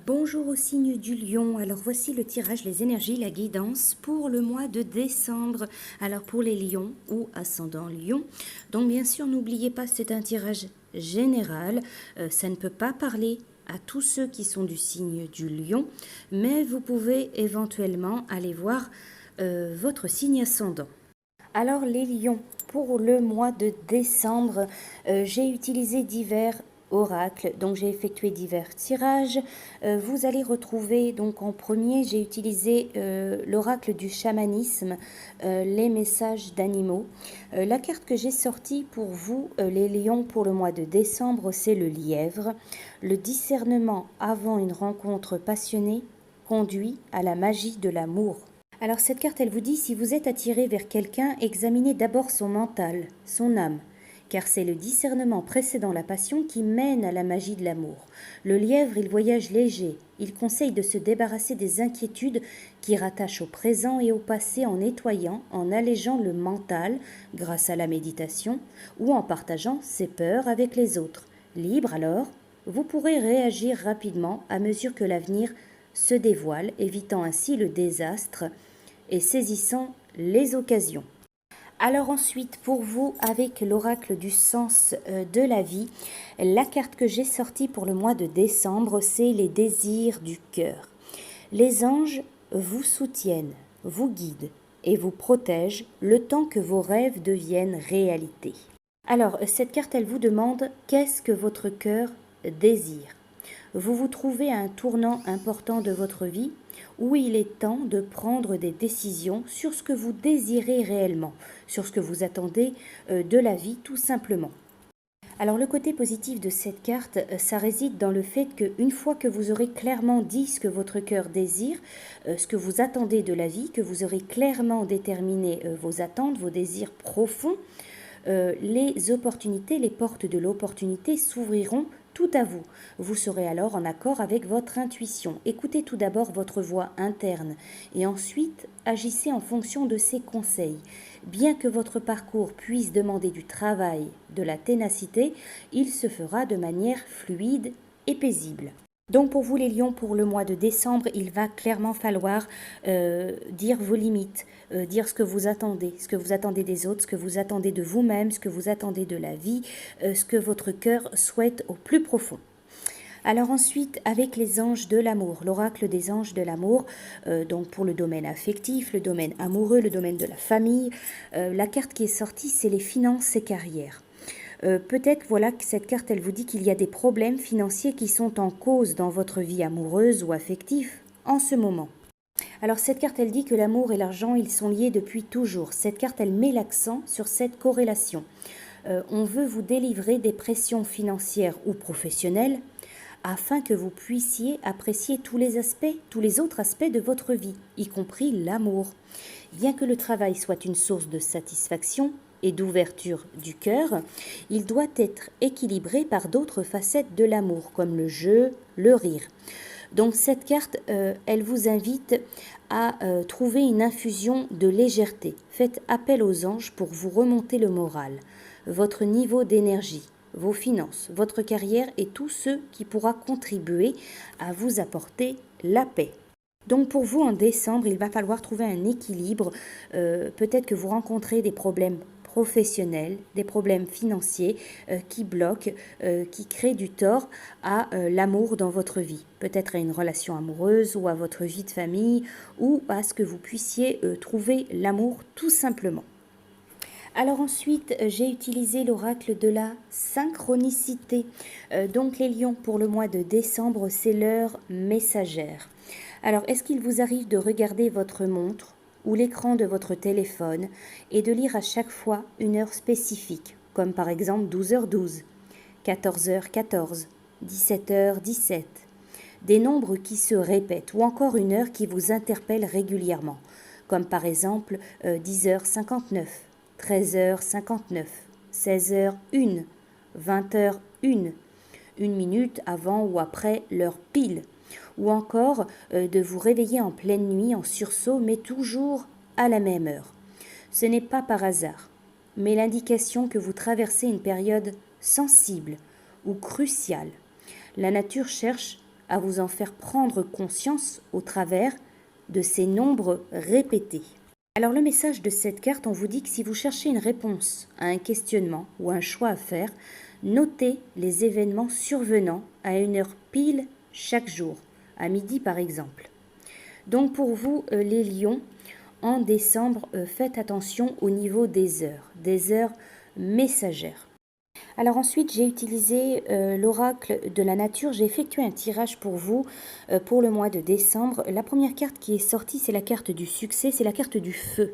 Bonjour au signe du lion. Alors voici le tirage, les énergies, la guidance pour le mois de décembre. Alors pour les lions ou ascendant lion. Donc bien sûr, n'oubliez pas, c'est un tirage général. Ça ne peut pas parler à tous ceux qui sont du signe du lion, mais vous pouvez éventuellement aller voir votre signe ascendant. Alors les lions, pour le mois de décembre, j'ai utilisé divers oracles, donc j'ai effectué divers tirages. Vous allez retrouver, donc en premier, j'ai utilisé l'oracle du chamanisme, les messages d'animaux. La carte que j'ai sortie pour vous, les lions, pour le mois de décembre, c'est le lièvre. Le discernement avant une rencontre passionnée conduit à la magie de l'amour. Alors cette carte, elle vous dit, si vous êtes attiré vers quelqu'un, examinez d'abord son mental, son âme, car c'est le discernement précédant la passion qui mène à la magie de l'amour. Le lièvre, il voyage léger, il conseille de se débarrasser des inquiétudes qui rattachent au présent et au passé en nettoyant, en allégeant le mental grâce à la méditation ou en partageant ses peurs avec les autres. Libre alors, vous pourrez réagir rapidement à mesure que l'avenir se dévoile, évitant ainsi le désastre et saisissant les occasions. Alors ensuite, pour vous, avec l'oracle du sens de la vie, la carte que j'ai sortie pour le mois de décembre, c'est les désirs du cœur. Les anges vous soutiennent, vous guident et vous protègent le temps que vos rêves deviennent réalité. Alors, cette carte, elle vous demande qu'est-ce que votre cœur désire. Vous vous trouvez à un tournant important de votre vie où il est temps de prendre des décisions sur ce que vous désirez réellement, sur ce que vous attendez de la vie tout simplement. Alors le côté positif de cette carte, ça réside dans le fait qu'une fois que vous aurez clairement dit ce que votre cœur désire, ce que vous attendez de la vie, que vous aurez clairement déterminé vos attentes, vos désirs profonds, les opportunités, les portes de l'opportunité s'ouvriront tout à vous. Vous serez alors en accord avec votre intuition. Écoutez tout d'abord votre voix interne et ensuite agissez en fonction de ses conseils. Bien que votre parcours puisse demander du travail, de la ténacité, il se fera de manière fluide et paisible. Donc pour vous les lions, pour le mois de décembre, il va clairement falloir dire vos limites, dire ce que vous attendez des autres, ce que vous attendez de vous-même, ce que vous attendez de la vie, ce que votre cœur souhaite au plus profond. Alors ensuite, avec les anges de l'amour, l'oracle des anges de l'amour, donc pour le domaine affectif, le domaine amoureux, le domaine de la famille, la carte qui est sortie, c'est les finances et carrières. Peut-être voilà que cette carte, elle vous dit qu'il y a des problèmes financiers qui sont en cause dans votre vie amoureuse ou affective en ce moment. Alors cette carte, elle dit que l'amour et l'argent, ils sont liés depuis toujours. Cette carte, elle met l'accent sur cette corrélation. On veut vous délivrer des pressions financières ou professionnelles afin que vous puissiez apprécier tous les aspects, tous les autres aspects de votre vie, y compris l'amour. Bien que le travail soit une source de satisfaction et d'ouverture du cœur, il doit être équilibré par d'autres facettes de l'amour, comme le jeu, le rire. Donc cette carte, elle vous invite à trouver une infusion de légèreté. Faites appel aux anges pour vous remonter le moral, votre niveau d'énergie, vos finances, votre carrière et tout ce qui pourra contribuer à vous apporter la paix. Donc pour vous en décembre, il va falloir trouver un équilibre. Peut-être que vous rencontrez des problèmes professionnels, des problèmes financiers qui bloquent, qui créent du tort à l'amour dans votre vie. Peut-être à une relation amoureuse ou à votre vie de famille ou à ce que vous puissiez trouver l'amour tout simplement. Alors ensuite, j'ai utilisé l'oracle de la synchronicité. Donc les lions, pour le mois de décembre, c'est l'heure messagère. Alors, est-ce qu'il vous arrive de regarder votre montre ou l'écran de votre téléphone et de lire à chaque fois une heure spécifique, comme par exemple 12h12, 14h14, 17h17, des nombres qui se répètent ou encore une heure qui vous interpelle régulièrement, comme par exemple 10h59, 13h59, 16h01, 20h01, une minute avant ou après l'heure pile, ou encore de vous réveiller en pleine nuit en sursaut, mais toujours à la même heure. Ce n'est pas par hasard, mais l'indication que vous traversez une période sensible ou cruciale. La nature cherche à vous en faire prendre conscience au travers de ces nombres répétés. Alors le message de cette carte, on vous dit que si vous cherchez une réponse à un questionnement ou un choix à faire, notez les événements survenant à une heure pile chaque jour, à midi par exemple. Donc pour vous, les lions, en décembre, faites attention au niveau des heures messagères. Alors ensuite, j'ai utilisé l'oracle de la nature. J'ai effectué un tirage pour vous pour le mois de décembre. La première carte qui est sortie, c'est la carte du succès, c'est la carte du feu.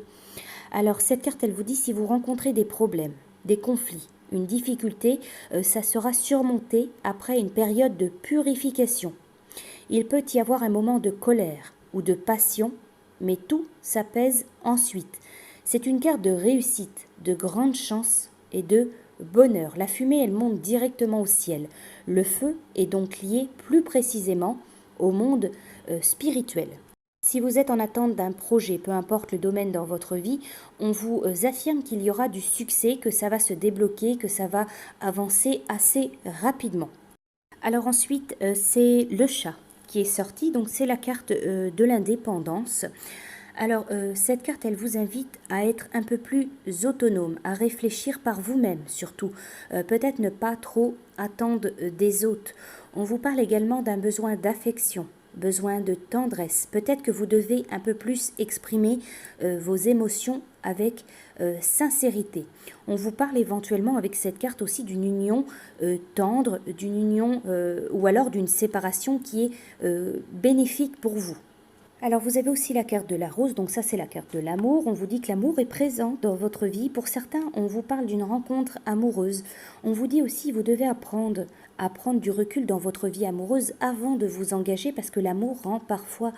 Alors cette carte, elle vous dit si vous rencontrez des problèmes, des conflits, une difficulté, ça sera surmonté après une période de purification. Il peut y avoir un moment de colère ou de passion, mais tout s'apaise ensuite. C'est une carte de réussite, de grande chance et de bonheur. La fumée, elle monte directement au ciel. Le feu est donc lié plus précisément au monde spirituel. Si vous êtes en attente d'un projet, peu importe le domaine dans votre vie, on vous affirme qu'il y aura du succès, que ça va se débloquer, que ça va avancer assez rapidement. Alors ensuite, c'est le chat qui est sorti, donc c'est la carte de l'indépendance. Alors, cette carte, elle vous invite à être un peu plus autonome, à réfléchir par vous-même surtout. Peut-être ne pas trop attendre des autres. On vous parle également d'un besoin d'affection, besoin de tendresse. Peut-être que vous devez un peu plus exprimer vos émotions avec sincérité. On vous parle éventuellement avec cette carte aussi d'une union tendre, d'une union ou alors d'une séparation qui est bénéfique pour vous. Alors vous avez aussi la carte de la rose, donc ça c'est la carte de l'amour. On vous dit que l'amour est présent dans votre vie. Pour certains, on vous parle d'une rencontre amoureuse. On vous dit aussi que vous devez apprendre à prendre du recul dans votre vie amoureuse avant de vous engager parce que l'amour rend parfois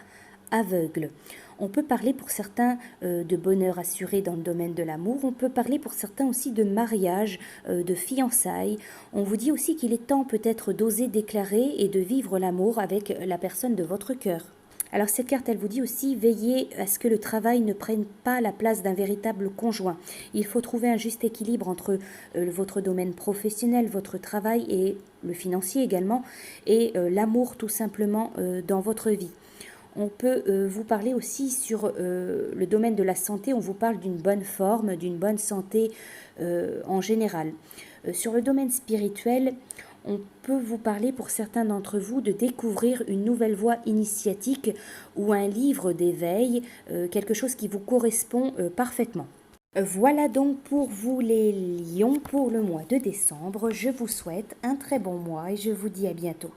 aveugle. On peut parler pour certains de bonheur assuré dans le domaine de l'amour. On peut parler pour certains aussi de mariage, de fiançailles. On vous dit aussi qu'il est temps peut-être d'oser déclarer et de vivre l'amour avec la personne de votre cœur. Alors cette carte, elle vous dit aussi, veillez à ce que le travail ne prenne pas la place d'un véritable conjoint. Il faut trouver un juste équilibre entre votre domaine professionnel, votre travail et le financier également, et l'amour tout simplement dans votre vie. On peut vous parler aussi sur le domaine de la santé, on vous parle d'une bonne forme, d'une bonne santé en général. Sur le domaine spirituel, on peut vous parler pour certains d'entre vous de découvrir une nouvelle voie initiatique ou un livre d'éveil, quelque chose qui vous correspond parfaitement. Voilà donc pour vous les lions pour le mois de décembre. Je vous souhaite un très bon mois et je vous dis à bientôt.